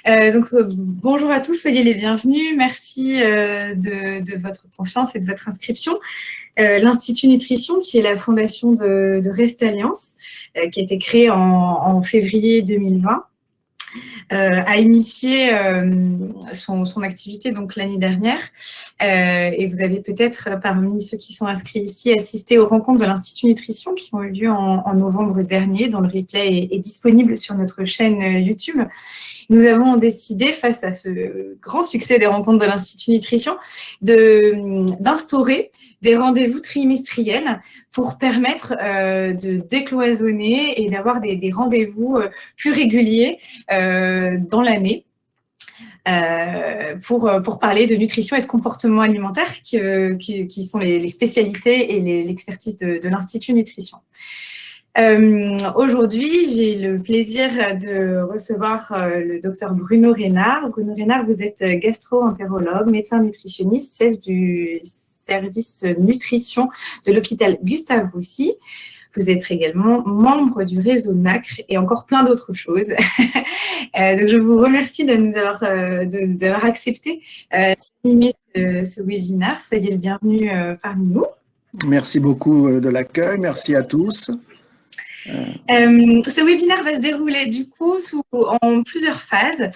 Bonjour à tous, soyez les bienvenus. Merci de votre confiance et de votre inscription. L'Institut Nutrition, qui est la fondation de Rest Alliance, qui a été créée en février 2020, a initié son activité donc l'année dernière. Et vous avez peut-être, parmi ceux qui sont inscrits ici, assisté aux rencontres de l'Institut Nutrition qui ont eu lieu en novembre dernier, dont le replay est disponible sur notre chaîne YouTube. Nous avons décidé, face à ce grand succès des rencontres de l'Institut Nutrition, d'instaurer des rendez-vous trimestriels pour permettre de décloisonner et d'avoir des rendez-vous plus réguliers dans l'année. Pour parler de nutrition et de comportement alimentaire qui sont les spécialités et l'expertise de l'Institut Nutrition. Aujourd'hui, j'ai le plaisir de recevoir le docteur Bruno Reynard. Bruno Reynard, vous êtes gastro-entérologue, médecin nutritionniste, chef du service nutrition de l'hôpital Gustave Roussy. Vous êtes également membre du réseau NACRE et encore plein d'autres choses. Donc, je vous remercie de nous d'avoir accepté d'animer ce webinaire. Soyez le bienvenu parmi nous. Merci beaucoup de l'accueil. Merci à tous. Ce webinaire va se dérouler du coup en plusieurs phases.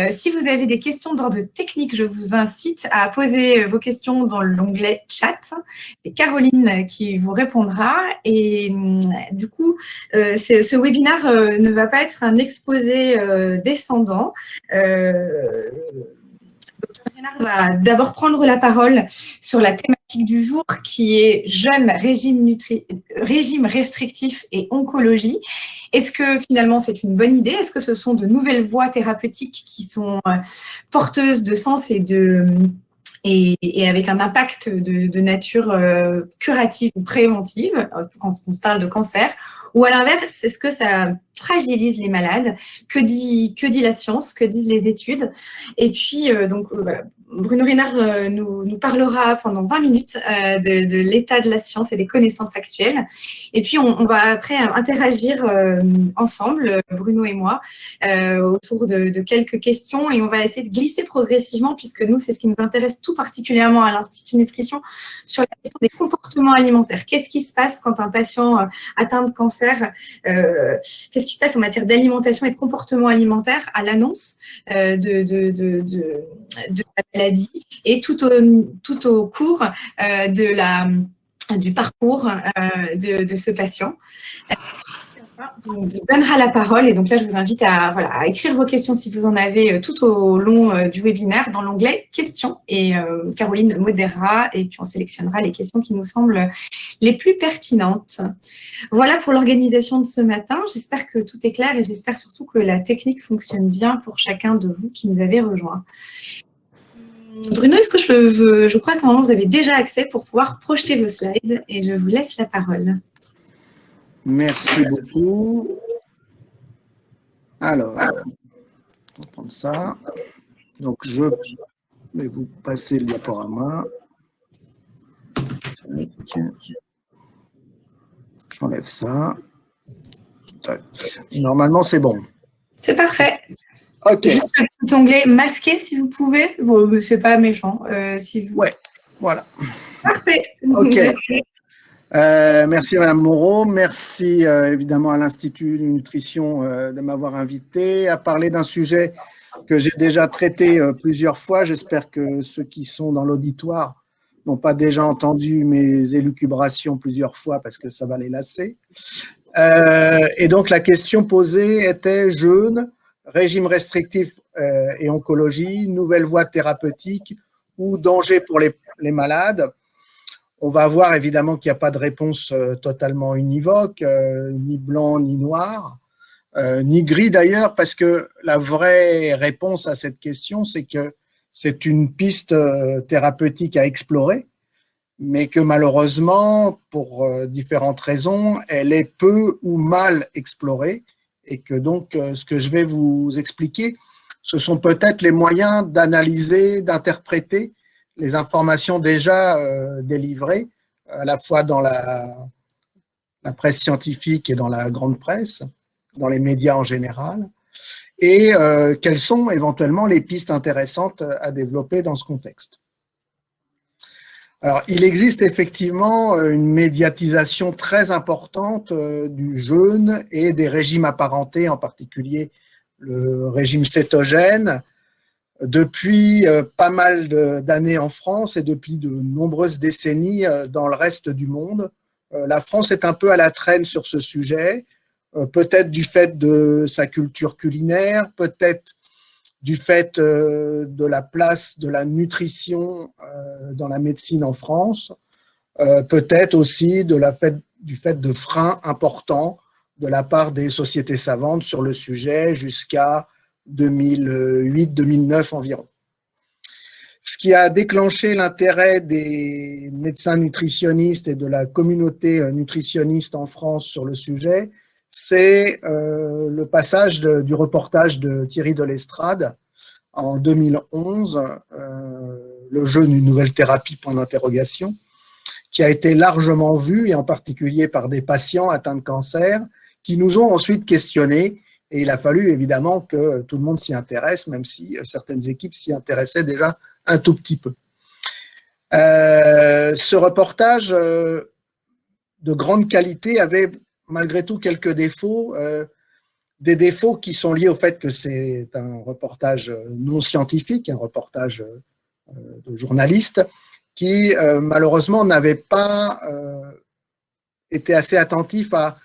Si vous avez des questions d'ordre technique, je vous incite à poser vos questions dans l'onglet chat. C'est Caroline qui vous répondra. Et du coup, ce webinaire ne va pas être un exposé descendant. Reynard va d'abord prendre la parole sur la thématique du jour qui est jeûne, régime restrictif et oncologie. Est-ce que finalement c'est une bonne idée? Est-ce que ce sont de nouvelles voies thérapeutiques qui sont porteuses de sens et avec un impact de nature curative ou préventive quand on se parle de cancer? Ou à l'inverse, est-ce que ça fragilise les malades? Que dit la science? Que disent les études? Et puis, voilà. Bruno Reynard nous parlera pendant 20 minutes de l'état de la science et des connaissances actuelles. Et puis, on va après interagir ensemble, Bruno et moi, autour de quelques questions. Et on va essayer de glisser progressivement, puisque nous, c'est ce qui nous intéresse tout particulièrement à l'Institut Nutrition, sur la question des comportements alimentaires. Qu'est-ce qui se passe quand un patient atteint de cancer? Qu'est-ce qui se passe en matière d'alimentation et de comportement alimentaire à l'annonce de la maladie et tout au cours du parcours de ce patient. On vous donnera la parole et donc là je vous invite à écrire vos questions si vous en avez tout au long du webinaire dans l'onglet questions et Caroline modérera et puis on sélectionnera les questions qui nous semblent les plus pertinentes. Voilà pour l'organisation de ce matin. J'espère que tout est clair et j'espère surtout que la technique fonctionne bien pour chacun de vous qui nous avez rejoints. Bruno, est-ce que je crois qu'à un moment vous avez déjà accès pour pouvoir projeter vos slides et je vous laisse la parole. Merci beaucoup. Alors, on va prendre ça. Donc, je vais vous passer le diaporama. J'enlève ça. Normalement, c'est bon. C'est parfait. OK. Juste un petit onglet masqué, si vous pouvez. C'est pas méchant. Ouais, voilà. Parfait. OK. Merci Madame Moreau, merci évidemment à l'Institut de Nutrition de m'avoir invité à parler d'un sujet que j'ai déjà traité plusieurs fois. J'espère que ceux qui sont dans l'auditoire n'ont pas déjà entendu mes élucubrations plusieurs fois parce que ça va les lasser. Et donc la question posée était jeûne, régime restrictif et oncologie, nouvelle voie thérapeutique ou danger pour les malades. On va voir évidemment qu'il n'y a pas de réponse totalement univoque, ni blanc ni noir, ni gris d'ailleurs, parce que la vraie réponse à cette question, c'est que c'est une piste thérapeutique à explorer, mais que malheureusement, pour différentes raisons, elle est peu ou mal explorée, et que donc ce que je vais vous expliquer, ce sont peut-être les moyens d'analyser, d'interpréter les informations déjà délivrées, à la fois dans la presse scientifique et dans la grande presse, dans les médias en général, et quelles sont éventuellement les pistes intéressantes à développer dans ce contexte. Alors, il existe effectivement une médiatisation très importante du jeûne et des régimes apparentés, en particulier le régime cétogène, depuis pas mal d'années en France et depuis de nombreuses décennies dans le reste du monde. La France est un peu à la traîne sur ce sujet, peut-être du fait de sa culture culinaire, peut-être du fait de la place de la nutrition dans la médecine en France, peut-être aussi du fait de freins importants de la part des sociétés savantes sur le sujet jusqu'à 2008-2009 environ. Ce qui a déclenché l'intérêt des médecins nutritionnistes et de la communauté nutritionniste en France sur le sujet, c'est le passage du reportage de Thierry Delestrade en 2011, le jeûne, une nouvelle thérapie, point d'interrogation, qui a été largement vu, et en particulier par des patients atteints de cancer, qui nous ont ensuite questionnés, et il a fallu évidemment que tout le monde s'y intéresse, même si certaines équipes s'y intéressaient déjà un tout petit peu. Ce reportage de grande qualité avait malgré tout quelques défauts, des défauts qui sont liés au fait que c'est un reportage non scientifique, un reportage de journaliste, qui malheureusement n'avait pas été assez attentif à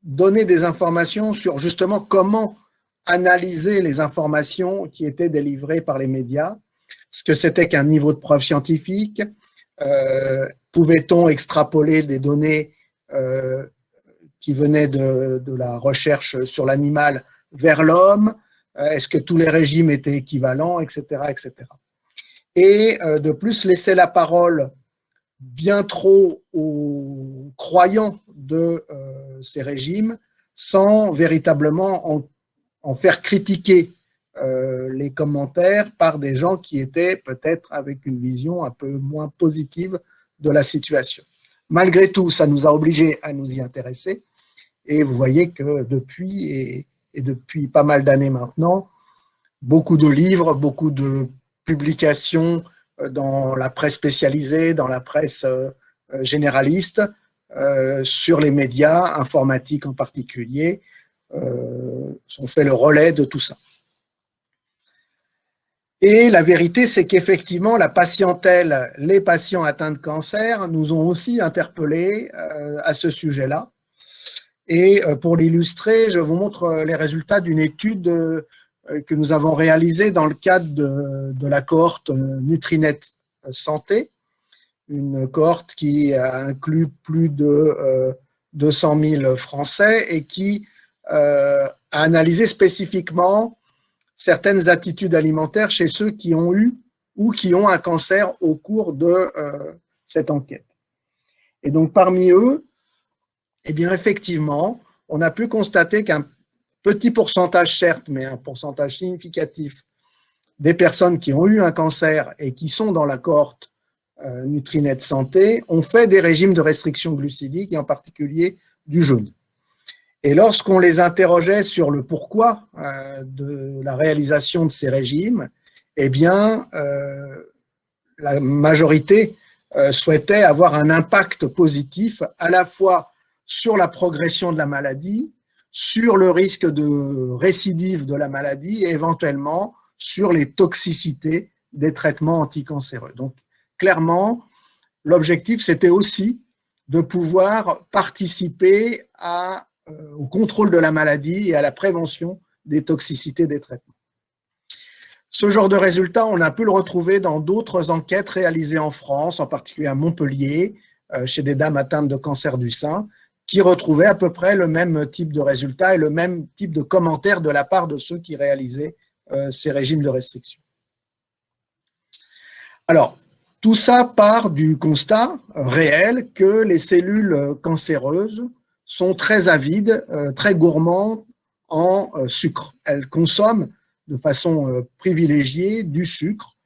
donner des informations sur justement comment analyser les informations qui étaient délivrées par les médias, ce que c'était qu'un niveau de preuve scientifique, pouvait-on extrapoler des données qui venaient de la recherche sur l'animal vers l'homme, est-ce que tous les régimes étaient équivalents, etc., etc. Et de plus, laisser la parole bien trop aux croyants de ces régimes sans véritablement en faire critiquer les commentaires par des gens qui étaient peut-être avec une vision un peu moins positive de la situation. Malgré tout, ça nous a obligés à nous y intéresser et vous voyez que depuis et depuis pas mal d'années maintenant, beaucoup de livres, beaucoup de publications dans la presse spécialisée, dans la presse généraliste, sur les médias, informatiques en particulier, ont fait le relais de tout ça. Et la vérité, c'est qu'effectivement, la patientèle, les patients atteints de cancer nous ont aussi interpellés à ce sujet-là. Et pour l'illustrer, je vous montre les résultats d'une étude que nous avons réalisée dans le cadre de la cohorte Nutrinet Santé, une cohorte qui inclut plus de 200 000 Français et qui a analysé spécifiquement certaines attitudes alimentaires chez ceux qui ont eu ou qui ont un cancer au cours de cette enquête. Et donc, parmi eux, eh bien, effectivement, on a pu constater qu'un petit pourcentage, certes, mais un pourcentage significatif des personnes qui ont eu un cancer et qui sont dans la cohorte Nutrinet Santé ont fait des régimes de restriction glucidique et en particulier du jeûne. Et lorsqu'on les interrogeait sur le pourquoi de la réalisation de ces régimes, eh bien, la majorité souhaitait avoir un impact positif à la fois sur la progression de la maladie, sur le risque de récidive de la maladie et éventuellement sur les toxicités des traitements anticancéreux. Donc, clairement, l'objectif, c'était aussi de pouvoir participer au contrôle de la maladie et à la prévention des toxicités des traitements. Ce genre de résultats, on a pu le retrouver dans d'autres enquêtes réalisées en France, en particulier à Montpellier, chez des dames atteintes de cancer du sein, qui retrouvaient à peu près le même type de résultats et le même type de commentaires de la part de ceux qui réalisaient ces régimes de restriction. Alors, tout ça part du constat réel que les cellules cancéreuses sont très avides, très gourmandes en sucre. Elles consomment de façon privilégiée du sucre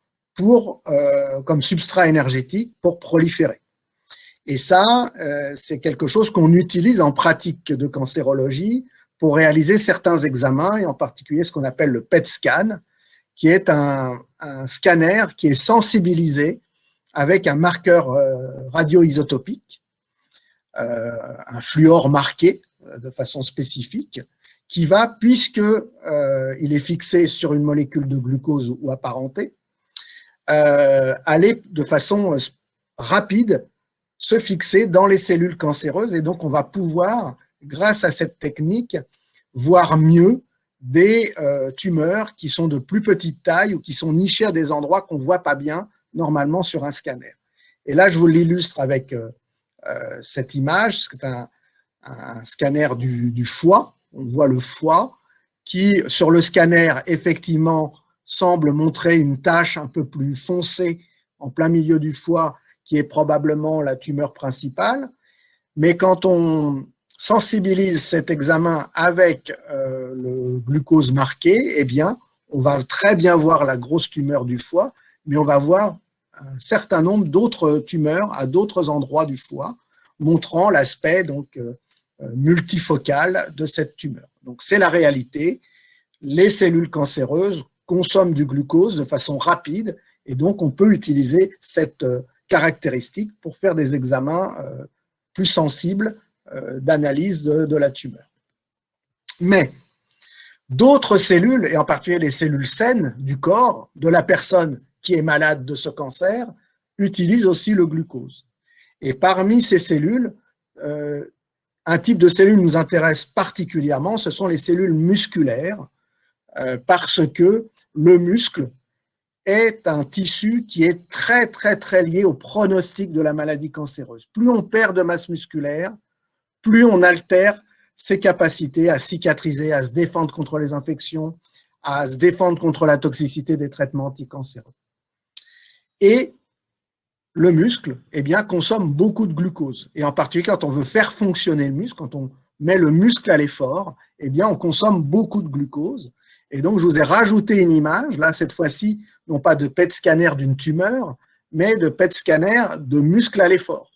comme substrat énergétique pour proliférer. Et ça, c'est quelque chose qu'on utilise en pratique de cancérologie pour réaliser certains examens, et en particulier ce qu'on appelle le PET scan, qui est un scanner qui est sensibilisé avec un marqueur radioisotopique, un fluor marqué de façon spécifique, qui va, puisque il est fixé sur une molécule de glucose ou apparentée, aller de façon rapide se fixer dans les cellules cancéreuses, et donc on va pouvoir, grâce à cette technique, voir mieux des tumeurs qui sont de plus petite taille ou qui sont nichées à des endroits qu'on ne voit pas bien normalement sur un scanner. Et là, je vous l'illustre avec cette image. C'est un scanner du foie. On voit le foie qui, sur le scanner, effectivement, semble montrer une tache un peu plus foncée en plein milieu du foie, qui est probablement la tumeur principale. Mais quand on sensibilise cet examen avec le glucose marqué, eh bien, on va très bien voir la grosse tumeur du foie, mais on va voir un certain nombre d'autres tumeurs à d'autres endroits du foie, montrant l'aspect donc multifocal de cette tumeur. Donc, c'est la réalité. Les cellules cancéreuses consomment du glucose de façon rapide, et donc on peut utiliser cette caractéristique pour faire des examens plus sensibles d'analyse de la tumeur. Mais d'autres cellules, et en particulier les cellules saines du corps de la personne qui est malade de ce cancer, utilisent aussi le glucose. Et parmi ces cellules, un type de cellule nous intéresse particulièrement, ce sont les cellules musculaires, parce que le muscle est un tissu qui est très, très, très lié au pronostic de la maladie cancéreuse. Plus on perd de masse musculaire, plus on altère ses capacités à cicatriser, à se défendre contre les infections, à se défendre contre la toxicité des traitements anticancéreux. Et le muscle, eh bien, consomme beaucoup de glucose. Et en particulier, quand on veut faire fonctionner le muscle, quand on met le muscle à l'effort, eh bien, on consomme beaucoup de glucose. Et donc, je vous ai rajouté une image, là, cette fois-ci, non pas de PET scanner d'une tumeur, mais de PET scanner de muscle à l'effort.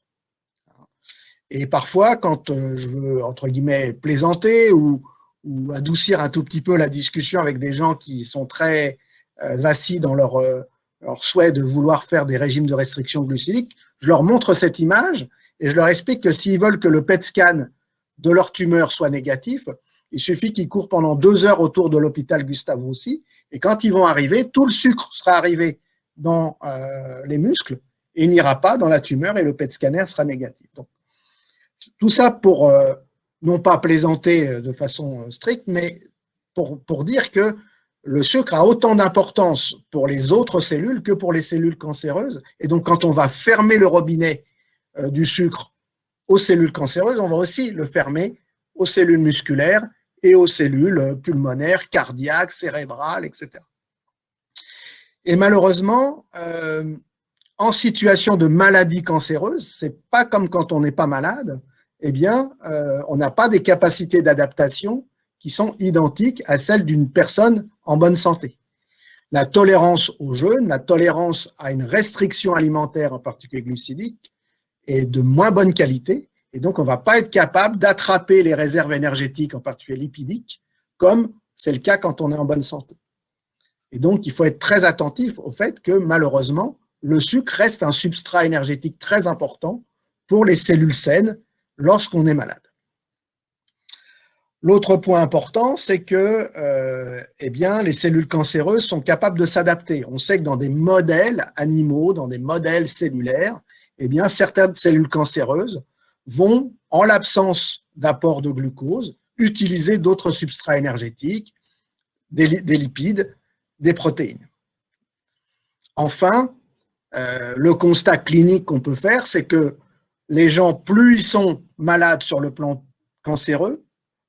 Et parfois, quand je veux, entre guillemets, plaisanter ou adoucir un tout petit peu la discussion avec des gens qui sont très assis dans leur souhait de vouloir faire des régimes de restriction glucidique, je leur montre cette image et je leur explique que s'ils veulent que le PET scan de leur tumeur soit négatif, il suffit qu'ils courent pendant 2 heures autour de l'hôpital Gustave Roussy, et quand ils vont arriver, tout le sucre sera arrivé dans les muscles et il n'ira pas dans la tumeur et le PET scanner sera négatif. Donc, tout ça pour non pas plaisanter de façon stricte, mais pour dire que le sucre a autant d'importance pour les autres cellules que pour les cellules cancéreuses. Et donc, quand on va fermer le robinet du sucre aux cellules cancéreuses, on va aussi le fermer aux cellules musculaires et aux cellules pulmonaires, cardiaques, cérébrales, etc. Et malheureusement, en situation de maladie cancéreuse, c'est pas comme quand on n'est pas malade, eh bien, on n'a pas des capacités d'adaptation qui sont identiques à celles d'une personne en bonne santé. La tolérance au jeûne, la tolérance à une restriction alimentaire, en particulier glucidique, est de moins bonne qualité, et donc on ne va pas être capable d'attraper les réserves énergétiques, en particulier lipidiques, comme c'est le cas quand on est en bonne santé. Et donc, il faut être très attentif au fait que, malheureusement, le sucre reste un substrat énergétique très important pour les cellules saines lorsqu'on est malade. L'autre point important, c'est que eh bien, les cellules cancéreuses sont capables de s'adapter. On sait que dans des modèles animaux, dans des modèles cellulaires, eh bien, certaines cellules cancéreuses vont, en l'absence d'apport de glucose, utiliser d'autres substrats énergétiques, des lipides, des protéines. Enfin, le constat clinique qu'on peut faire, c'est que les gens, plus ils sont malades sur le plan cancéreux,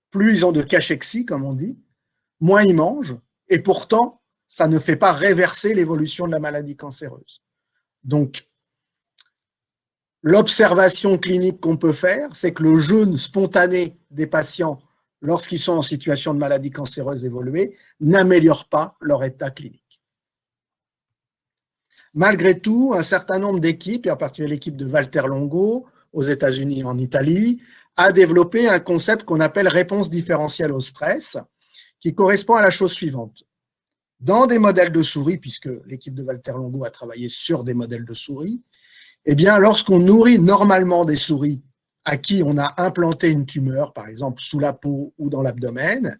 plus ils ont de cachexie, comme on dit, moins ils mangent, et pourtant, ça ne fait pas réverser l'évolution de la maladie cancéreuse. Donc, l'observation clinique qu'on peut faire, c'est que le jeûne spontané des patients, lorsqu'ils sont en situation de maladie cancéreuse évoluée, n'améliore pas leur état clinique. Malgré tout, un certain nombre d'équipes, et en particulier l'équipe de Walter Longo, aux États-Unis et en Italie, a développé un concept qu'on appelle réponse différentielle au stress, qui correspond à la chose suivante. Dans des modèles de souris, puisque l'équipe de Walter Longo a travaillé sur des modèles de souris, eh bien, lorsqu'on nourrit normalement des souris à qui on a implanté une tumeur, par exemple sous la peau ou dans l'abdomen,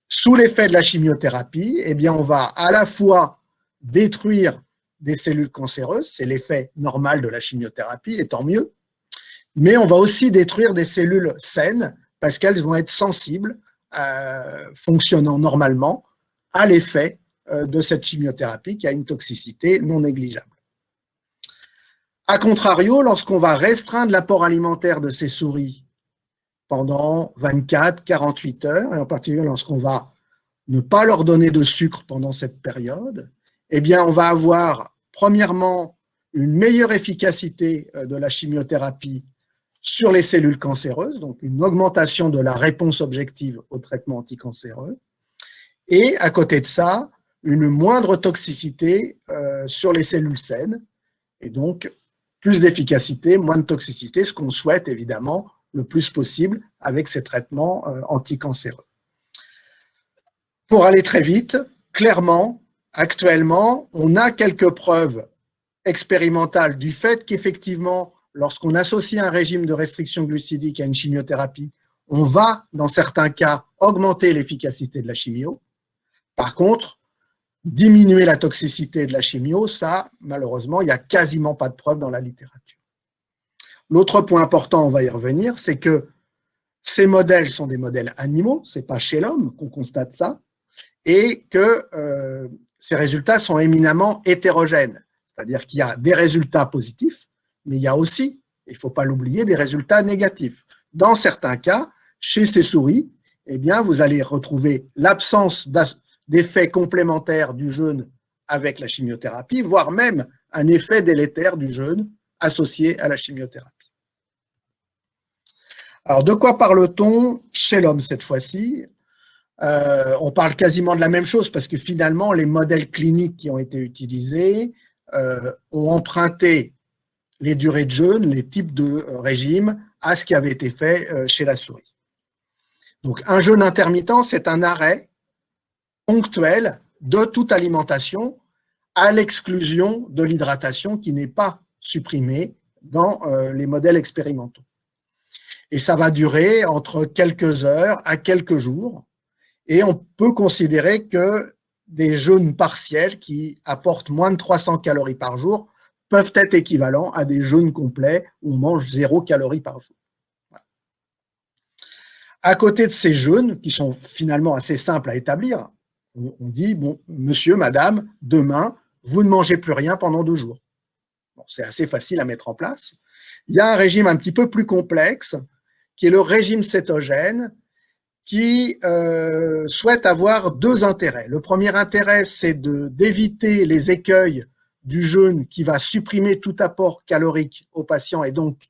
sous l'effet de la chimiothérapie, eh bien, on va à la fois détruire des cellules cancéreuses, c'est l'effet normal de la chimiothérapie, et tant mieux, mais on va aussi détruire des cellules saines parce qu'elles vont être sensibles, fonctionnant normalement, à l'effet de cette chimiothérapie qui a une toxicité non négligeable. A contrario, lorsqu'on va restreindre l'apport alimentaire de ces souris pendant 24-48 heures, et en particulier lorsqu'on va ne pas leur donner de sucre pendant cette période, eh bien, on va avoir, premièrement, une meilleure efficacité de la chimiothérapie sur les cellules cancéreuses, donc une augmentation de la réponse objective au traitement anticancéreux, et à côté de ça, une moindre toxicité sur les cellules saines, et donc plus d'efficacité, moins de toxicité, ce qu'on souhaite évidemment le plus possible avec ces traitements anticancéreux. Pour aller très vite, clairement, actuellement, on a quelques preuves expérimentales du fait qu'effectivement, lorsqu'on associe un régime de restriction glucidique à une chimiothérapie, on va, dans certains cas, augmenter l'efficacité de la chimio. Par contre, diminuer la toxicité de la chimio, ça, malheureusement, il n'y a quasiment pas de preuves dans la littérature. L'autre point important, on va y revenir, c'est que ces modèles sont des modèles animaux, ce n'est pas chez l'homme qu'on constate ça, et que ces résultats sont éminemment hétérogènes, c'est-à-dire qu'il y a des résultats positifs, mais il y a aussi, il ne faut pas l'oublier, des résultats négatifs. Dans certains cas, chez ces souris, eh bien, vous allez retrouver l'absence d'effet complémentaire du jeûne avec la chimiothérapie, voire même un effet délétère du jeûne associé à la chimiothérapie. Alors, de quoi parle-t-on chez l'homme cette fois-ci? On parle quasiment de la même chose parce que finalement, les modèles cliniques qui ont été utilisés ont emprunté les durées de jeûne, les types de régimes à ce qui avait été fait chez la souris. Donc, un jeûne intermittent, c'est un arrêt ponctuel de toute alimentation à l'exclusion de l'hydratation qui n'est pas supprimée dans les modèles expérimentaux. Et ça va durer entre quelques heures à quelques jours. Et on peut considérer que des jeûnes partiels qui apportent moins de 300 calories par jour peuvent être équivalents à des jeûnes complets où on mange 0 calories par jour. Voilà. À côté de ces jeûnes, qui sont finalement assez simples à établir, on dit, bon, monsieur, madame, demain, vous ne mangez plus rien pendant 2 jours. Bon, c'est assez facile à mettre en place. Il y a un régime un petit peu plus complexe, qui est le régime cétogène, qui souhaite avoir 2 intérêts. Le premier intérêt, c'est d'éviter les écueils du jeûne qui va supprimer tout apport calorique au patient et donc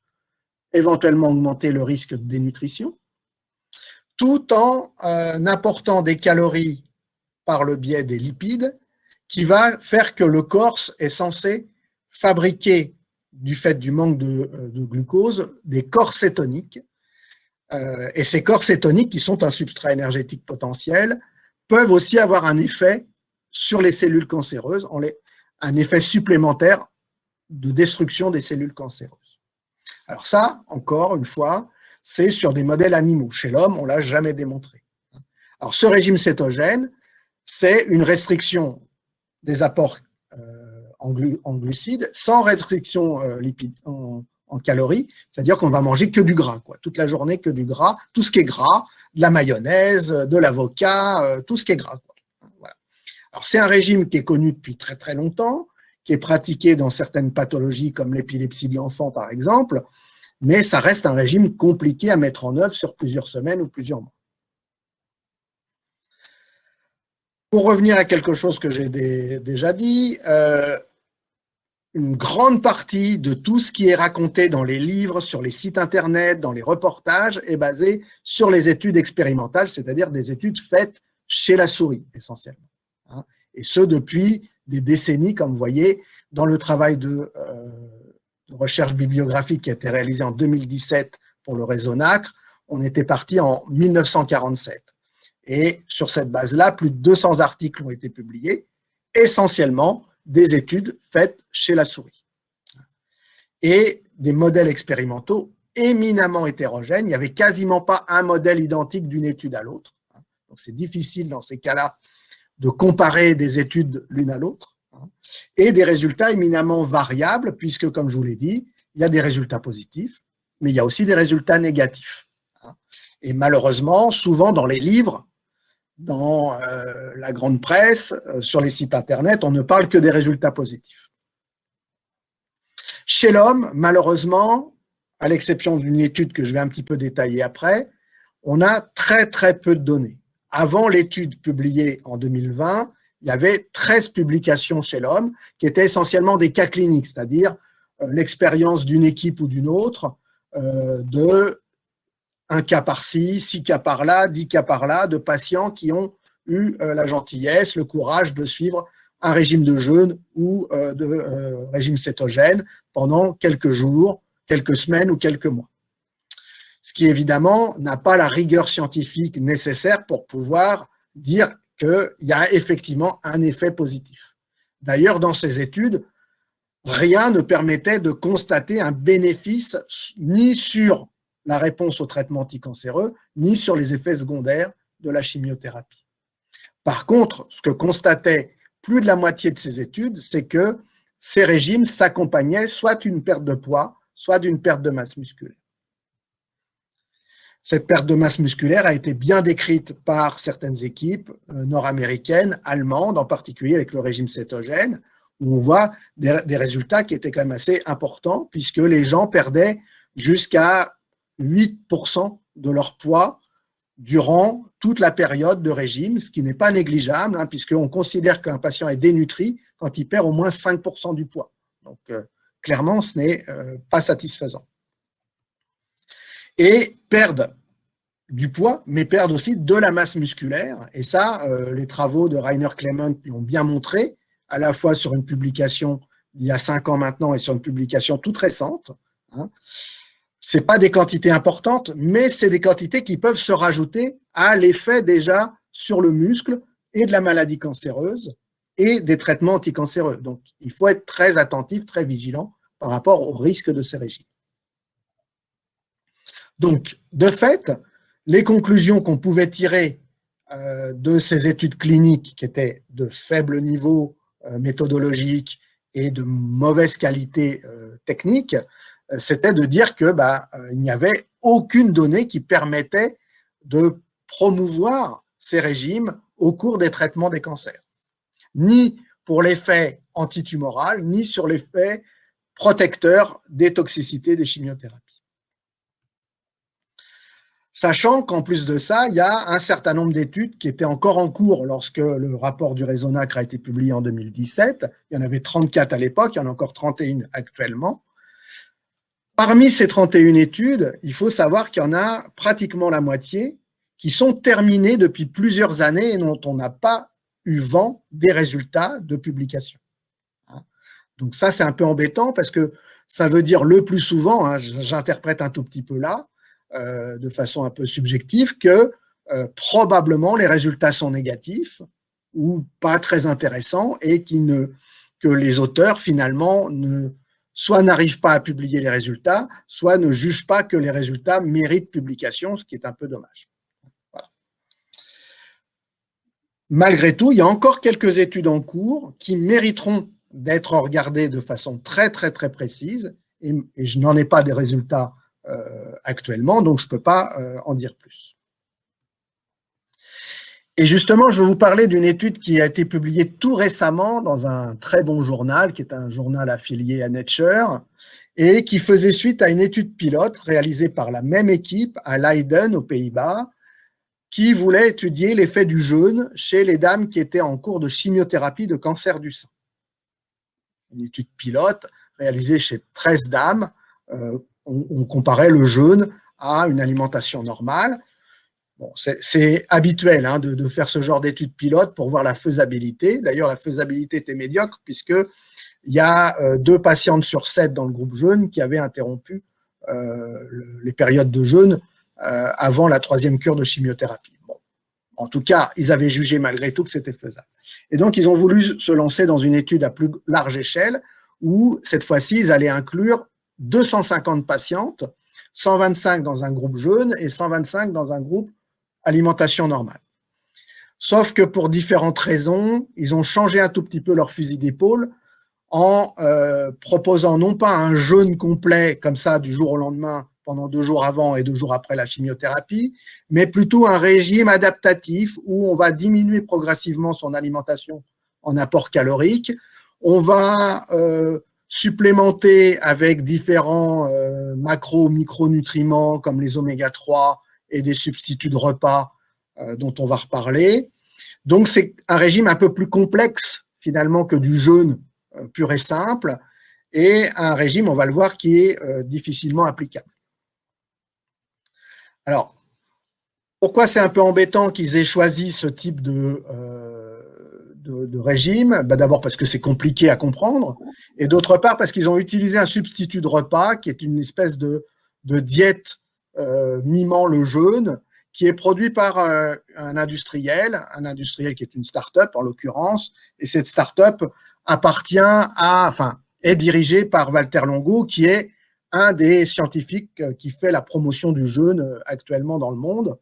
éventuellement augmenter le risque de dénutrition, tout en apportant des calories par le biais des lipides qui va faire que le corps est censé fabriquer, du fait du manque de glucose, des corps cétoniques. Et ces corps cétoniques, qui sont un substrat énergétique potentiel, peuvent aussi avoir un effet sur les cellules cancéreuses, un effet supplémentaire de destruction des cellules cancéreuses. Alors ça, encore une fois, c'est sur des modèles animaux. Chez l'homme, on ne l'a jamais démontré. Alors ce régime cétogène, c'est une restriction des apports en glucides sans restriction en calories, c'est-à-dire qu'on va manger que du gras, quoi. Toute la journée que du gras, tout ce qui est gras, de la mayonnaise, de l'avocat, tout ce qui est gras, quoi. Voilà. Alors c'est un régime qui est connu depuis très très longtemps, qui est pratiqué dans certaines pathologies comme l'épilepsie de l'enfant par exemple, mais ça reste un régime compliqué à mettre en œuvre sur plusieurs semaines ou plusieurs mois. Pour revenir à quelque chose que j'ai déjà dit, une grande partie de tout ce qui est raconté dans les livres, sur les sites internet, dans les reportages, est basé sur les études expérimentales, c'est-à-dire des études faites chez la souris, essentiellement. Et ce, depuis des décennies, comme vous voyez, dans le travail de recherche bibliographique qui a été réalisé en 2017 pour le réseau NACRE, on était parti en 1947. Et sur cette base-là, plus de 200 articles ont été publiés, essentiellement des études faites chez la souris. Et des modèles expérimentaux éminemment hétérogènes. Il n'y avait quasiment pas un modèle identique d'une étude à l'autre. Donc c'est difficile dans ces cas-là de comparer des études l'une à l'autre. Et des résultats éminemment variables, puisque, comme je vous l'ai dit, il y a des résultats positifs, mais il y a aussi des résultats négatifs. Et malheureusement, souvent dans les livres, dans la grande presse, sur les sites internet, on ne parle que des résultats positifs. Chez l'homme, malheureusement, à l'exception d'une étude que je vais un petit peu détailler après, on a très très peu de données. Avant l'étude publiée en 2020, il y avait 13 publications chez l'homme qui étaient essentiellement des cas cliniques, c'est-à-dire l'expérience d'une équipe ou d'une autre de 1 cas par-ci, 6 cas par-là, 10 cas par-là, de patients qui ont eu la gentillesse, le courage de suivre un régime de jeûne ou de régime cétogène pendant quelques jours, quelques semaines ou quelques mois. Ce qui évidemment n'a pas la rigueur scientifique nécessaire pour pouvoir dire qu'il y a effectivement un effet positif. D'ailleurs, dans ces études, rien ne permettait de constater un bénéfice ni sur la réponse au traitement anticancéreux, ni sur les effets secondaires de la chimiothérapie. Par contre, ce que constatait plus de la moitié de ces études, c'est que ces régimes s'accompagnaient soit d'une perte de poids, soit d'une perte de masse musculaire. Cette perte de masse musculaire a été bien décrite par certaines équipes nord-américaines, allemandes, en particulier avec le régime cétogène, où on voit des résultats qui étaient quand même assez importants, puisque les gens perdaient jusqu'à 8% de leur poids durant toute la période de régime, ce qui n'est pas négligeable, hein, puisqu'on considère qu'un patient est dénutri quand il perd au moins 5% du poids. Donc, clairement, ce n'est pas satisfaisant. Et perdent du poids, mais perdent aussi de la masse musculaire. Et ça, les travaux de Rainer Clement l'ont bien montré, à la fois sur une publication il y a 5 ans maintenant et sur une publication toute récente. Hein. Ce n'est pas des quantités importantes, mais c'est des quantités qui peuvent se rajouter à l'effet déjà sur le muscle et de la maladie cancéreuse et des traitements anticancéreux. Donc, il faut être très attentif, très vigilant par rapport au risque de ces régimes. Donc, de fait, les conclusions qu'on pouvait tirer de ces études cliniques qui étaient de faible niveau méthodologique et de mauvaise qualité technique, c'était de dire que il n'y avait aucune donnée qui permettait de promouvoir ces régimes au cours des traitements des cancers, ni pour l'effet antitumoral, ni sur l'effet protecteur des toxicités des chimiothérapies. Sachant qu'en plus de ça, il y a un certain nombre d'études qui étaient encore en cours lorsque le rapport du réseau NACRE a été publié en 2017. Il y en avait 34 à l'époque, il y en a encore 31 actuellement. Parmi ces 31 études, il faut savoir qu'il y en a pratiquement la moitié qui sont terminées depuis plusieurs années et dont on n'a pas eu vent des résultats de publication. Donc ça, c'est un peu embêtant parce que ça veut dire le plus souvent, hein, j'interprète un tout petit peu là, de façon un peu subjective, que probablement les résultats sont négatifs ou pas très intéressants et que les auteurs finalement soit n'arrivent pas à publier les résultats, soit ne jugent pas que les résultats méritent publication, ce qui est un peu dommage. Voilà. Malgré tout, il y a encore quelques études en cours qui mériteront d'être regardées de façon très très très précise et je n'en ai pas des résultats actuellement, donc je ne peux pas en dire plus. Et justement, je vais vous parler d'une étude qui a été publiée tout récemment dans un très bon journal, qui est un journal affilié à Nature, et qui faisait suite à une étude pilote réalisée par la même équipe à Leiden, aux Pays-Bas, qui voulait étudier l'effet du jeûne chez les dames qui étaient en cours de chimiothérapie de cancer du sein. Une étude pilote réalisée chez 13 dames, on comparait le jeûne à une alimentation normale. Bon, c'est habituel hein, de faire ce genre d'études pilotes pour voir la faisabilité. D'ailleurs, la faisabilité était médiocre puisqu'il y a 2 patientes sur 7 dans le groupe jeûne qui avaient interrompu les périodes de jeûne avant la 3e cure de chimiothérapie. Bon. En tout cas, ils avaient jugé malgré tout que c'était faisable. Et donc, ils ont voulu se lancer dans une étude à plus large échelle où, cette fois-ci, ils allaient inclure 250 patientes, 125 dans un groupe jeûne et 125 dans un groupe alimentation normale. Sauf que pour différentes raisons, ils ont changé un tout petit peu leur fusil d'épaule en proposant non pas un jeûne complet comme ça du jour au lendemain pendant 2 jours avant et 2 jours après la chimiothérapie, mais plutôt un régime adaptatif où on va diminuer progressivement son alimentation en apport calorique. On va supplémenter avec différents macro-micronutriments comme les oméga-3 et des substituts de repas dont on va reparler. Donc, c'est un régime un peu plus complexe finalement que du jeûne pur et simple, et un régime, on va le voir, qui est difficilement applicable. Alors, pourquoi c'est un peu embêtant qu'ils aient choisi ce type de régime? D'abord parce que c'est compliqué à comprendre, et d'autre part parce qu'ils ont utilisé un substitut de repas qui est une espèce de diète mimant le jeûne, qui est produit par un industriel qui est une start-up en l'occurrence, et cette start-up est dirigée par Walter Longo, qui est un des scientifiques qui fait la promotion du jeûne actuellement dans le monde.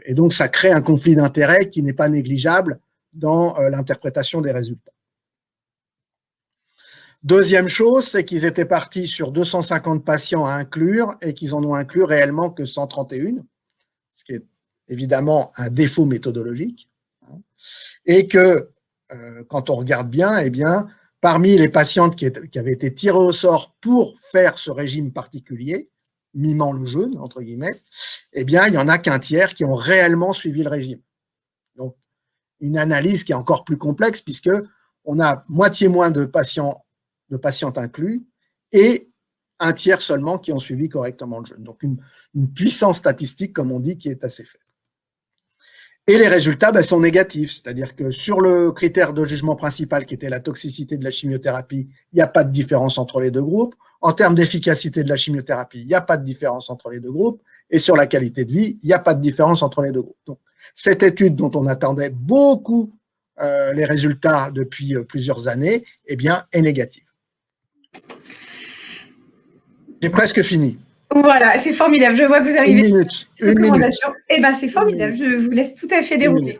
Et donc, ça crée un conflit d'intérêts qui n'est pas négligeable dans l'interprétation des résultats. Deuxième chose, c'est qu'ils étaient partis sur 250 patients à inclure et qu'ils en ont inclus réellement que 131, ce qui est évidemment un défaut méthodologique. Et que, quand on regarde bien, eh bien, parmi les patientes qui avaient été tirées au sort pour faire ce régime particulier, mimant le jeûne, entre guillemets, eh bien, il n'y en a qu'un tiers qui ont réellement suivi le régime. Donc, une analyse qui est encore plus complexe puisqu'on a moitié moins de patientes inclus et un tiers seulement qui ont suivi correctement le jeûne. Donc, une puissance statistique, comme on dit, qui est assez faible. Et les résultats sont négatifs, c'est-à-dire que sur le critère de jugement principal qui était la toxicité de la chimiothérapie, il n'y a pas de différence entre les deux groupes. En termes d'efficacité de la chimiothérapie, il n'y a pas de différence entre les deux groupes. Et sur la qualité de vie, il n'y a pas de différence entre les deux groupes. Donc, cette étude dont on attendait beaucoup les résultats depuis plusieurs années, eh bien, est négative. J'ai presque fini. Voilà, c'est formidable. Je vois que vous arrivez. Une minute. Eh bien, c'est formidable. Je vous laisse tout à fait dérouler.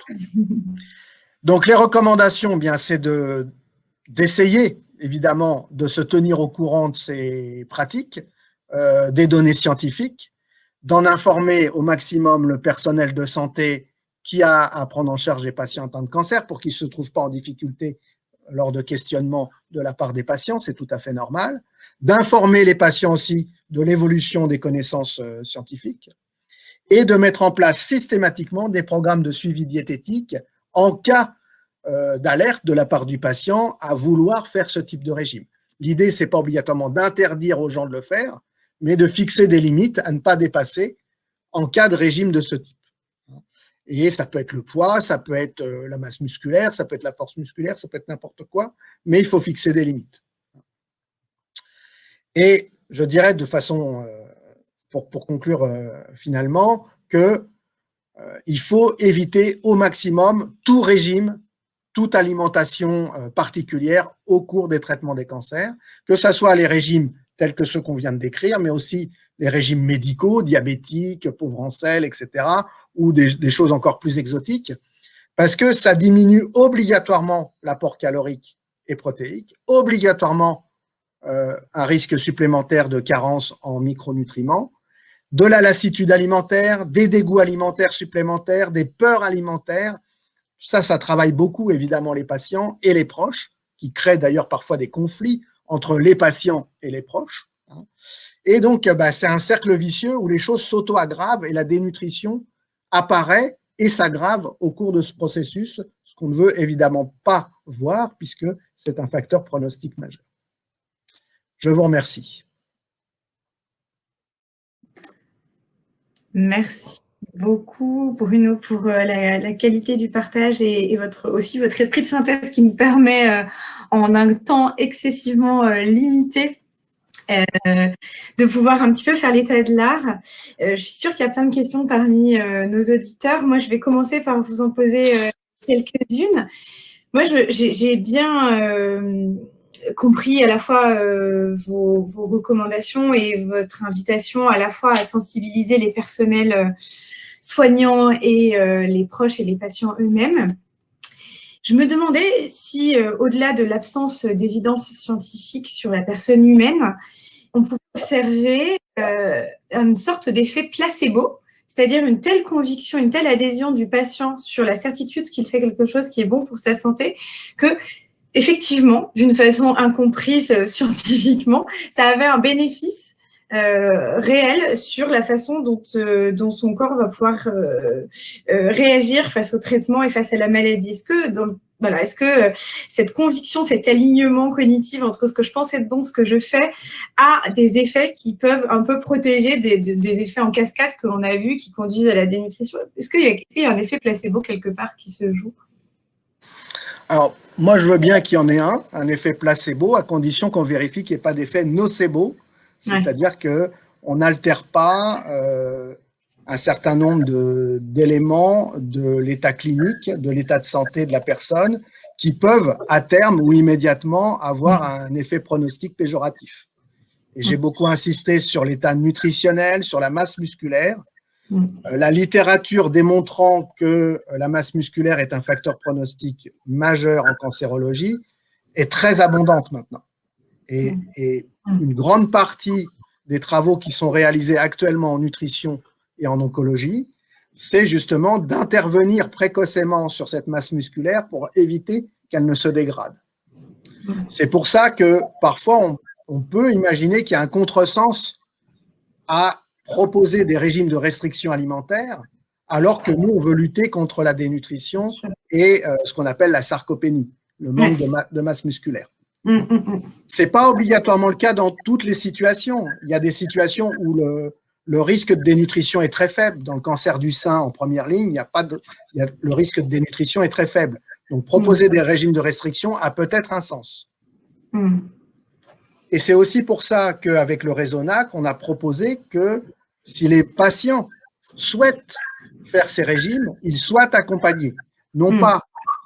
Donc, les recommandations, bien, c'est d'essayer, évidemment, de se tenir au courant de ces pratiques, des données scientifiques, d'en informer au maximum le personnel de santé qui a à prendre en charge les patients atteints de cancer pour qu'ils ne se trouvent pas en difficulté lors de questionnements de la part des patients, c'est tout à fait normal, d'informer les patients aussi de l'évolution des connaissances scientifiques et de mettre en place systématiquement des programmes de suivi diététique en cas d'alerte de la part du patient à vouloir faire ce type de régime. L'idée, ce n'est pas obligatoirement d'interdire aux gens de le faire, mais de fixer des limites à ne pas dépasser en cas de régime de ce type. Et ça peut être le poids, ça peut être la masse musculaire, ça peut être la force musculaire, ça peut être n'importe quoi, mais il faut fixer des limites. Et je dirais de façon, pour conclure finalement, qu'il faut éviter au maximum tout régime, toute alimentation particulière au cours des traitements des cancers, que ce soit les régimes tels que ceux qu'on vient de décrire, mais aussi les régimes médicaux, diabétiques, pauvres en sel, etc., ou des choses encore plus exotiques, parce que ça diminue obligatoirement l'apport calorique et protéique, obligatoirement un risque supplémentaire de carence en micronutriments, de la lassitude alimentaire, des dégoûts alimentaires supplémentaires, des peurs alimentaires. Ça travaille beaucoup, évidemment, les patients et les proches, qui créent d'ailleurs parfois des conflits entre les patients et les proches. Et donc, c'est un cercle vicieux où les choses s'auto-aggravent et la dénutrition apparaît et s'aggrave au cours de ce processus, ce qu'on ne veut évidemment pas voir puisque c'est un facteur pronostic majeur. Je vous remercie. Merci beaucoup Bruno pour la qualité du partage et aussi votre esprit de synthèse qui nous permet en un temps excessivement limité de pouvoir un petit peu faire l'état de l'art. Je suis sûre qu'il y a plein de questions parmi nos auditeurs. Moi, je vais commencer par vous en poser quelques-unes. Moi, j'ai bien compris à la fois vos recommandations et votre invitation à la fois à sensibiliser les personnels soignants et les proches et les patients eux-mêmes. Je me demandais si, au-delà de l'absence d'évidence scientifique sur la personne humaine, on pouvait observer une sorte d'effet placebo, c'est-à-dire une telle conviction, une telle adhésion du patient sur la certitude qu'il fait quelque chose qui est bon pour sa santé, que effectivement, d'une façon incomprise scientifiquement, ça avait un bénéfice réel sur la façon dont son corps va pouvoir réagir face au traitement et face à la maladie. Est-ce que cette conviction, cet alignement cognitif entre ce que je pense être bon, ce que je fais, a des effets qui peuvent un peu protéger des effets en cascade que l'on a vus qui conduisent à la dénutrition? Est-ce qu'il y a un effet placebo quelque part qui se joue? Alors, moi, je veux bien qu'il y en ait un effet placebo, à condition qu'on vérifie qu'il n'y ait pas d'effet nocebo, c'est-à-dire qu'on n'altère pas un certain nombre d'éléments de l'état clinique, de l'état de santé de la personne, qui peuvent, à terme ou immédiatement, avoir un effet pronostic péjoratif. Et j'ai beaucoup insisté sur l'état nutritionnel, sur la masse musculaire. La littérature démontrant que la masse musculaire est un facteur pronostic majeur en cancérologie est très abondante maintenant. Et une grande partie des travaux qui sont réalisés actuellement en nutrition et en oncologie, c'est justement d'intervenir précocement sur cette masse musculaire pour éviter qu'elle ne se dégrade. C'est pour ça que parfois on peut imaginer qu'il y a un contresens à proposer des régimes de restriction alimentaire, alors que nous, on veut lutter contre la dénutrition et ce qu'on appelle la sarcopénie, le manque de masse musculaire. Ce n'est pas obligatoirement le cas dans toutes les situations. Il y a des situations où le risque de dénutrition est très faible. Dans le cancer du sein, en première ligne, le risque de dénutrition est très faible. Donc, proposer des régimes de restriction a peut-être un sens. Et c'est aussi pour ça qu'avec le Raisonnac, on a proposé que si les patients souhaitent faire ces régimes, ils soient accompagnés. Non pas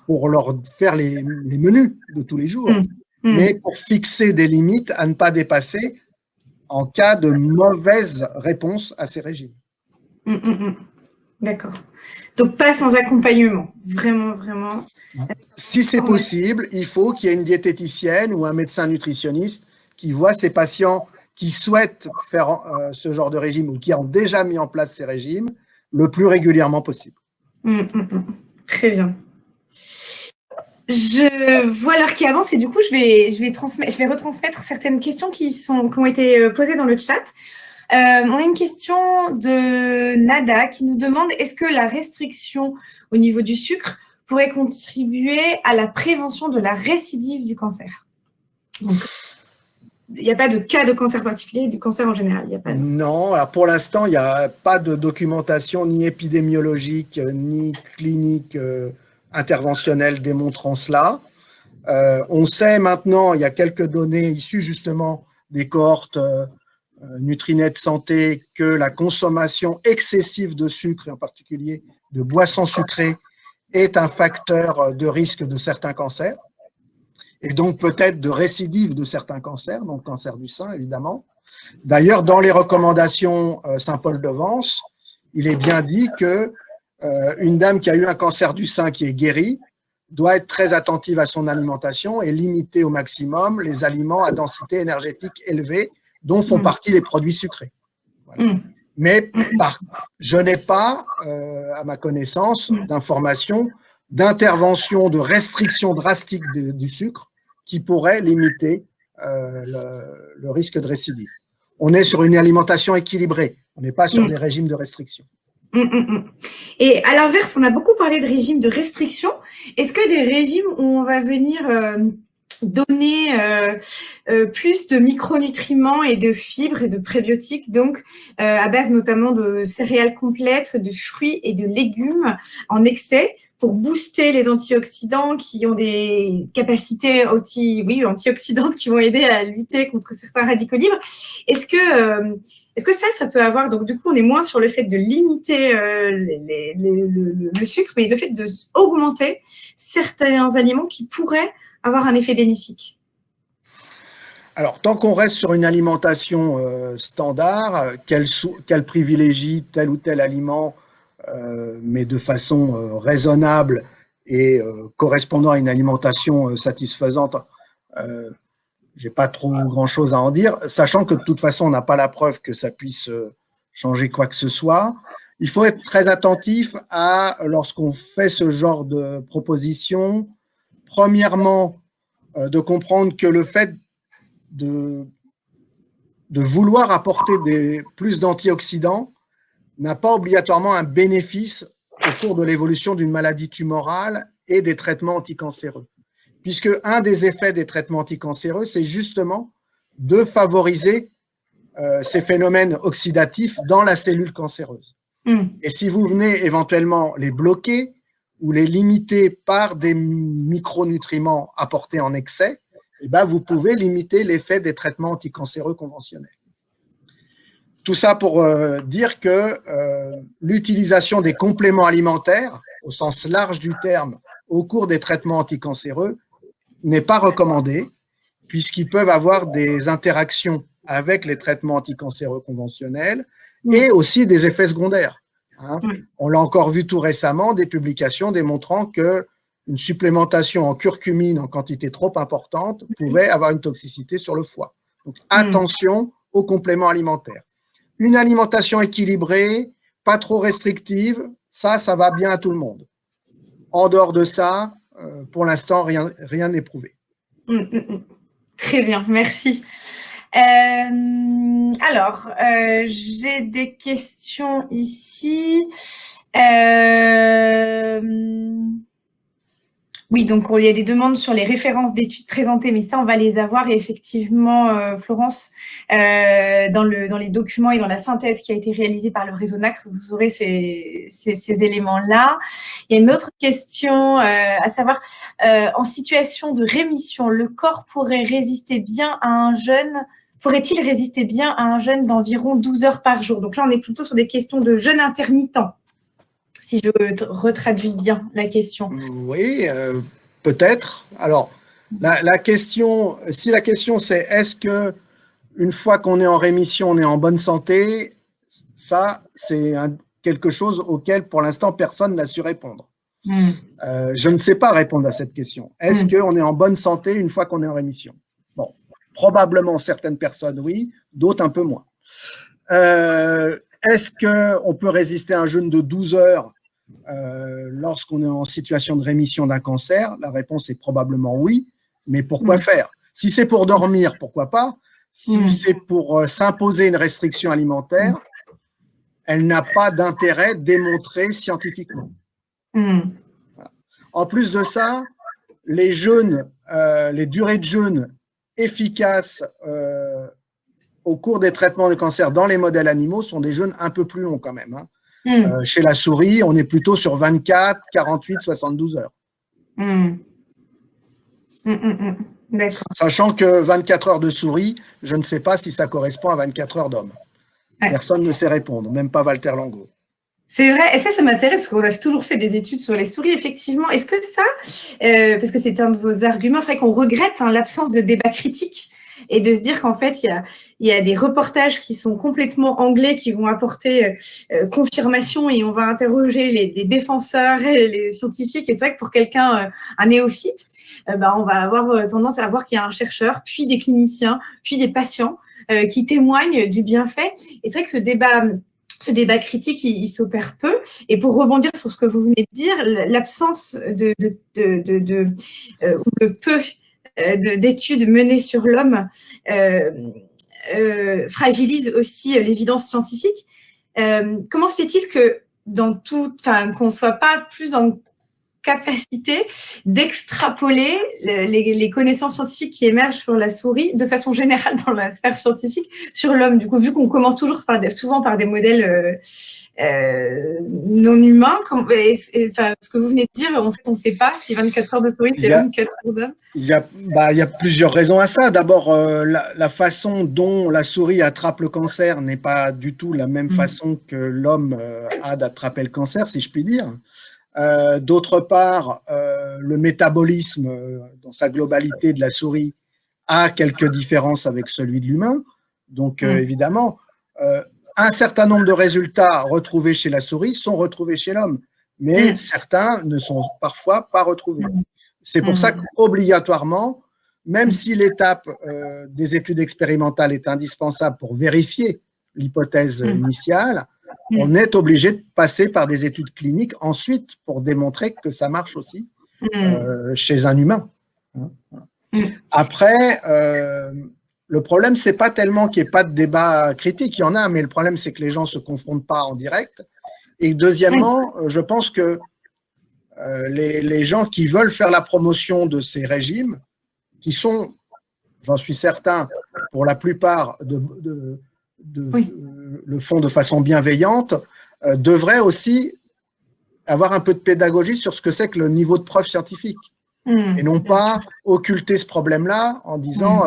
pour leur faire les menus de tous les jours, mais pour fixer des limites à ne pas dépasser en cas de mauvaise réponse à ces régimes. D'accord. Donc, pas sans accompagnement. Vraiment, vraiment. Si c'est possible, il faut qu'il y ait une diététicienne ou un médecin nutritionniste qui voit ces patients qui souhaitent faire ce genre de régime ou qui ont déjà mis en place ces régimes le plus régulièrement possible. Très bien. Je vois l'heure qui avance et du coup, je vais retransmettre certaines questions qui ont été posées dans le chat. On a une question de Nada qui nous demande: est-ce que la restriction au niveau du sucre pourrait contribuer à la prévention de la récidive du cancer? Donc, il n'y a pas de cas de cancer particulier, du cancer en général. Il y a pas de... Non, alors pour l'instant, il n'y a pas de documentation ni épidémiologique, ni clinique interventionnelle démontrant cela. On sait maintenant, il y a quelques données issues justement des cohortes Nutrinet Santé, que la consommation excessive de sucre, et en particulier de boissons sucrées, est un facteur de risque de certains cancers, et donc peut-être de récidive de certains cancers, donc cancer du sein évidemment. D'ailleurs, dans les recommandations Saint-Paul-de-Vence, il est bien dit que une dame qui a eu un cancer du sein qui est guérie doit être très attentive à son alimentation et limiter au maximum les aliments à densité énergétique élevée, dont font partie les produits sucrés. Voilà. Mais je n'ai pas, à ma connaissance, d'informations d'intervention, de restriction drastique du sucre qui pourrait limiter le risque de récidive. On est sur une alimentation équilibrée, on n'est pas sur des régimes de restriction. Et à l'inverse, on a beaucoup parlé de régimes de restriction. Est-ce que des régimes où on va venir donner plus de micronutriments et de fibres et de prébiotiques, donc à base notamment de céréales complètes, de fruits et de légumes en excès pour booster les antioxydants qui ont des capacités antioxydantes qui vont aider à lutter contre certains radicaux libres. Est-ce que ça peut avoir, donc du coup on est moins sur le fait de limiter le sucre, mais le fait d'augmenter certains aliments qui pourraient avoir un effet bénéfique? Alors, tant qu'on reste sur une alimentation standard, qu'elle privilégie tel ou tel aliment, mais de façon raisonnable et correspondant à une alimentation satisfaisante, j'ai pas trop grand-chose à en dire, sachant que de toute façon, on n'a pas la preuve que ça puisse changer quoi que ce soit. Il faut être très attentif lorsqu'on fait ce genre de proposition, premièrement, de comprendre que le fait de vouloir apporter plus d'antioxydants n'a pas obligatoirement un bénéfice au cours de l'évolution d'une maladie tumorale et des traitements anticancéreux. Puisque un des effets des traitements anticancéreux, c'est justement de favoriser ces phénomènes oxydatifs dans la cellule cancéreuse. Et si vous venez éventuellement les bloquer ou les limiter par des micronutriments apportés en excès, eh ben, vous pouvez limiter l'effet des traitements anticancéreux conventionnels. Tout ça pour dire que l'utilisation des compléments alimentaires, au sens large du terme, au cours des traitements anticancéreux, n'est pas recommandée, puisqu'ils peuvent avoir des interactions avec les traitements anticancéreux conventionnels et aussi des effets secondaires. Hein. On l'a encore vu tout récemment, des publications démontrant que une supplémentation en curcumine en quantité trop importante pouvait avoir une toxicité sur le foie. Donc, attention aux compléments alimentaires. Une alimentation équilibrée, pas trop restrictive, ça va bien à tout le monde. En dehors de ça, pour l'instant, rien n'est prouvé. Très bien, merci. Alors, j'ai des questions ici. Oui, donc il y a des demandes sur les références d'études présentées, mais ça, on va les avoir. Et effectivement, Florence, dans les documents et dans la synthèse qui a été réalisée par le réseau NACRE, vous aurez ces éléments-là. Il y a une autre question, à savoir, en situation de rémission, le corps pourrait-il résister bien à un jeûne d'environ 12 heures par jour? Donc là, on est plutôt sur des questions de jeûne intermittent, si je retraduis bien la question. Oui, peut-être. Alors, la question, si la question c'est est-ce que une fois qu'on est en rémission, on est en bonne santé, ça, c'est quelque chose auquel, pour l'instant, personne n'a su répondre. Je ne sais pas répondre à cette question. Est-ce qu'on est en bonne santé une fois qu'on est en rémission? Bon, probablement certaines personnes, oui, d'autres un peu moins. Est-ce qu'on peut résister à un jeûne de 12 heures lorsqu'on est en situation de rémission d'un cancer? La réponse est probablement oui, mais pourquoi faire? Si c'est pour dormir, pourquoi pas? Si c'est pour s'imposer une restriction alimentaire, elle n'a pas d'intérêt démontré scientifiquement. En plus de ça, les durées de jeûne efficaces au cours des traitements de cancer dans les modèles animaux sont des jeûnes un peu plus longs quand même. Hein. Chez la souris, on est plutôt sur 24, 48, 72 heures. Sachant que 24 heures de souris, je ne sais pas si ça correspond à 24 heures d'homme. Personne ne sait répondre, même pas Walter Lango. C'est vrai, et ça m'intéresse parce qu'on a toujours fait des études sur les souris, effectivement. Est-ce que ça, parce que c'est un de vos arguments, c'est vrai qu'on regrette l'absence de débat critique et de se dire qu'en fait, il y a des reportages qui sont complètement anglais, qui vont apporter confirmation et on va interroger les défenseurs et les scientifiques. Et c'est vrai que pour quelqu'un, un néophyte, on va avoir tendance à voir qu'il y a un chercheur, puis des cliniciens, puis des patients qui témoignent du bienfait. Et c'est vrai que ce débat critique, il s'opère peu. Et pour rebondir sur ce que vous venez de dire, l'absence ou le peu d'études menées sur l'homme fragilise aussi l'évidence scientifique. Comment se fait-il que qu'on ne soit pas plus capacité d'extrapoler les connaissances scientifiques qui émergent sur la souris, de façon générale dans la sphère scientifique, sur l'homme. Du coup, vu qu'on commence toujours souvent par des modèles non humains, ce que vous venez de dire, en fait, on ne sait pas si 24 heures de souris, c'est 24 heures d'homme. Il y a plusieurs raisons à ça. D'abord, la façon dont la souris attrape le cancer n'est pas du tout la même façon que l'homme a d'attraper le cancer, si je puis dire. D'autre part, le métabolisme dans sa globalité de la souris a quelques différences avec celui de l'humain. Donc, évidemment, un certain nombre de résultats retrouvés chez la souris sont retrouvés chez l'homme, mais certains ne sont parfois pas retrouvés. C'est pour ça qu'obligatoirement, même si l'étape des études expérimentales est indispensable pour vérifier l'hypothèse initiale, on est obligé de passer par des études cliniques ensuite pour démontrer que ça marche aussi chez un humain. Après, le problème, c'est pas tellement qu'il n'y ait pas de débat critique, il y en a, mais le problème, c'est que les gens ne se confrontent pas en direct. Et deuxièmement, je pense que les gens qui veulent faire la promotion de ces régimes, qui sont, j'en suis certain, pour la plupart le font de façon bienveillante, devraient aussi avoir un peu de pédagogie sur ce que c'est que le niveau de preuve scientifique. Et non pas occulter ce problème-là en disant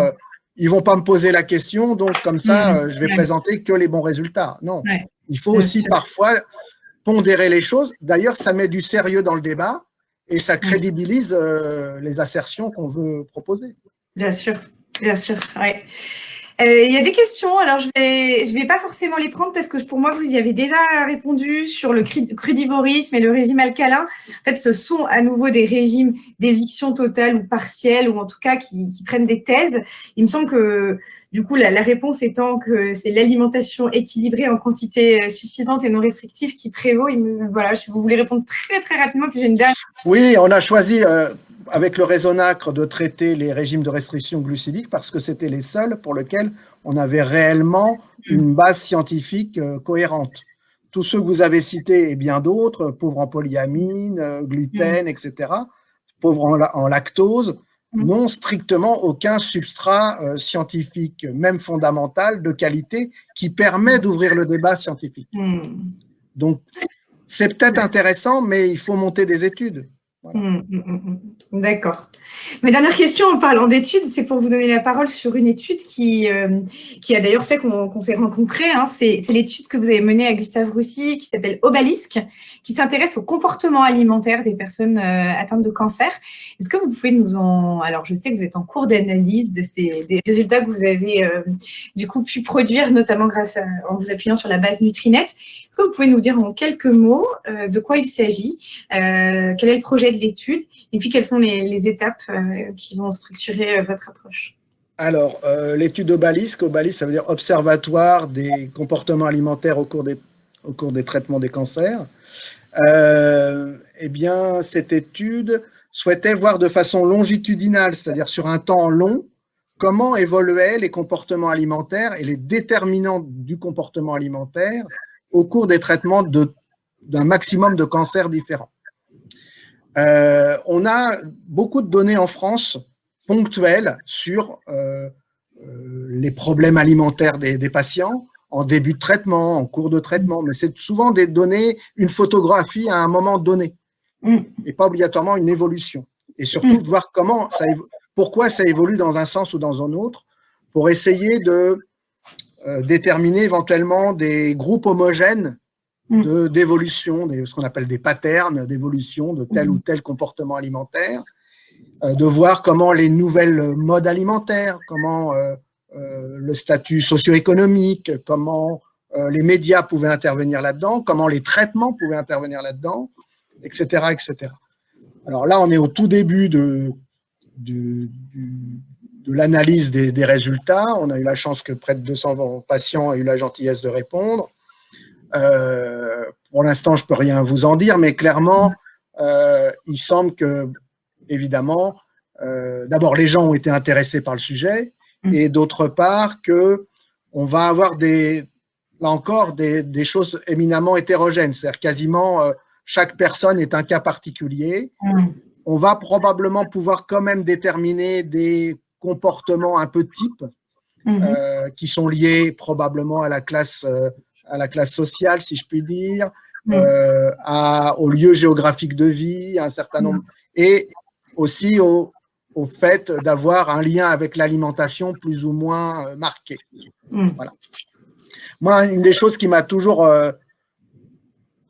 ils ne vont pas me poser la question, donc comme ça, je vais présenter que les bons résultats. Non, il faut aussi parfois pondérer les choses. D'ailleurs, ça met du sérieux dans le débat et ça crédibilise les assertions qu'on veut proposer. Bien sûr, oui. Il y a des questions, alors je vais pas forcément les prendre parce que pour moi, vous y avez déjà répondu sur le crudivorisme et le régime alcalin. En fait, ce sont à nouveau des régimes d'éviction totale ou partielle, ou en tout cas qui prennent des thèses. Il me semble que, du coup, la réponse étant que c'est l'alimentation équilibrée en quantité suffisante et non restrictive qui prévaut. Voilà, vous voulez répondre très, très rapidement, puis j'ai une dernière. Oui, on a choisi avec le Raisonacre de traiter les régimes de restriction glucidique parce que c'était les seuls pour lesquels on avait réellement une base scientifique cohérente. Tous ceux que vous avez cités et bien d'autres, pauvres en polyamine, gluten, etc., pauvres en lactose, n'ont strictement aucun substrat scientifique, même fondamental, de qualité, qui permet d'ouvrir le débat scientifique. Donc, c'est peut-être intéressant, mais il faut monter des études. Voilà. D'accord. Ma dernière question en parlant d'études, c'est pour vous donner la parole sur une étude qui a d'ailleurs fait qu'on s'est rencontrés. C'est l'étude que vous avez menée à Gustave Roussy qui s'appelle Obalisque, qui s'intéresse au comportement alimentaire des personnes atteintes de cancer. Est-ce que vous pouvez nous en… Alors, je sais que vous êtes en cours d'analyse des résultats que vous avez du coup pu produire, notamment en vous appuyant sur la base Nutrinet. Est-ce que vous pouvez nous dire en quelques mots de quoi il s'agit, quel est le projet de l'étude et puis quelles sont les étapes qui vont structurer votre approche? Alors, l'étude Obalisque, ça veut dire Observatoire des comportements alimentaires au cours des traitements des cancers. Eh bien, cette étude souhaitait voir de façon longitudinale, c'est-à-dire sur un temps long, comment évoluaient les comportements alimentaires et les déterminants du comportement alimentaire au cours des traitements d'un maximum de cancers différents. On a beaucoup de données en France ponctuelles sur les problèmes alimentaires des patients en début de traitement, en cours de traitement, mais c'est souvent des données, une photographie à un moment donné, et pas obligatoirement une évolution. Et surtout de voir pourquoi ça évolue dans un sens ou dans un autre, pour essayer de déterminer éventuellement des groupes homogènes d'évolution, ce qu'on appelle des patterns d'évolution de tel ou tel comportement alimentaire, de voir comment les nouvelles modes alimentaires, comment le statut socio-économique, comment les médias pouvaient intervenir là-dedans, comment les traitements pouvaient intervenir là-dedans, etc., etc. Alors là, on est au tout début de l'analyse des résultats. On a eu la chance que près de 200 patients aient eu la gentillesse de répondre. Pour l'instant, je ne peux rien vous en dire, mais clairement, il semble que, évidemment, d'abord, les gens ont été intéressés par le sujet, et d'autre part, qu'on va avoir là encore des choses éminemment hétérogènes, c'est-à-dire quasiment chaque personne est un cas particulier. On va probablement pouvoir quand même déterminer des comportements un peu types qui sont liés probablement à la classe sociale, si je puis dire, au lieu géographique de vie, un certain nombre, et aussi au fait d'avoir un lien avec l'alimentation plus ou moins marqué. Voilà. Moi, une des choses qui m'a toujours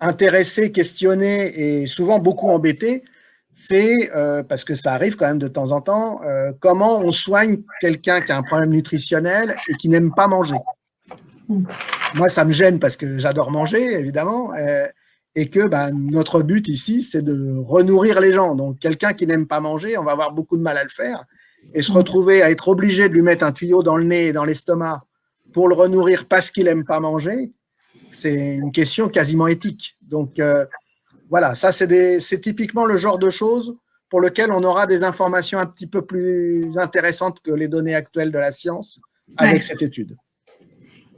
intéressé, questionné et souvent beaucoup embêté, c'est, parce que ça arrive quand même de temps en temps, comment on soigne quelqu'un qui a un problème nutritionnel et qui n'aime pas manger. Moi, ça me gêne parce que j'adore manger, évidemment, et que notre but ici, c'est de renourrir les gens. Donc, quelqu'un qui n'aime pas manger, on va avoir beaucoup de mal à le faire. Et se retrouver à être obligé de lui mettre un tuyau dans le nez et dans l'estomac pour le renourrir parce qu'il n'aime pas manger, c'est une question quasiment éthique. Donc, voilà, ça, c'est typiquement le genre de choses pour lequel on aura des informations un petit peu plus intéressantes que les données actuelles de la science avec cette étude.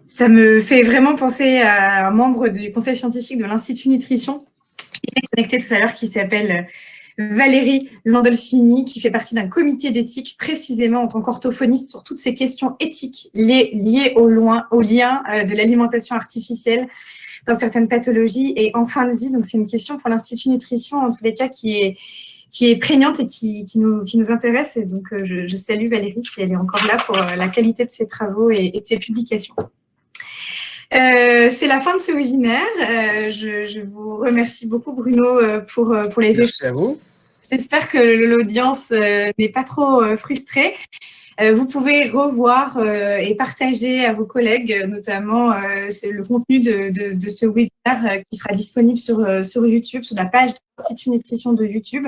Ça me fait vraiment penser à un membre du conseil scientifique de l'Institut Nutrition qui était connecté tout à l'heure, qui s'appelle Valérie Landolfini, qui fait partie d'un comité d'éthique précisément en tant qu'orthophoniste sur toutes ces questions éthiques liées au lien de l'alimentation artificielle dans certaines pathologies et en fin de vie. Donc, c'est une question pour l'Institut Nutrition, en tous les cas, qui est prégnante et qui nous intéresse. Et donc, je salue Valérie si elle est encore là pour la qualité de ses travaux et de ses publications. C'est la fin de ce webinaire. Je vous remercie beaucoup, Bruno, pour les échanges. Merci à vous. J'espère que l'audience n'est pas trop frustrée. Vous pouvez revoir et partager à vos collègues, notamment le contenu de ce webinaire qui sera disponible sur YouTube, sur la page de l'Institut Nutrition de YouTube.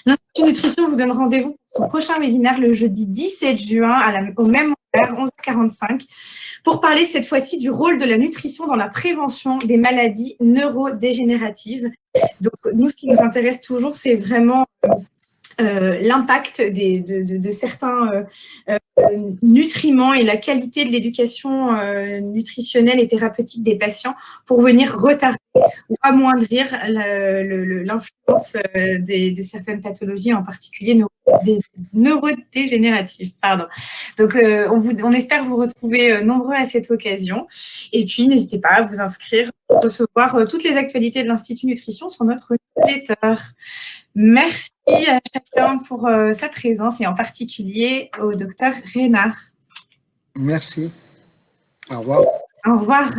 L'Institut Nutrition vous donne rendez-vous pour son prochain webinaire le jeudi 17 juin au même horaire, 11h45, pour parler cette fois-ci du rôle de la nutrition dans la prévention des maladies neurodégénératives. Donc, nous, ce qui nous intéresse toujours, c'est vraiment l'impact de certains nutriments et la qualité de l'éducation nutritionnelle et thérapeutique des patients pour venir retarder ou amoindrir l'influence de certaines pathologies, en particulier des neurodégénératives. Pardon. Donc, on espère vous retrouver nombreux à cette occasion. Et puis, n'hésitez pas à vous inscrire pour recevoir toutes les actualités de l'Institut Nutrition sur notre newsletter. Merci à chacun pour sa présence et en particulier au docteur Reynard. Merci. Au revoir. Au revoir.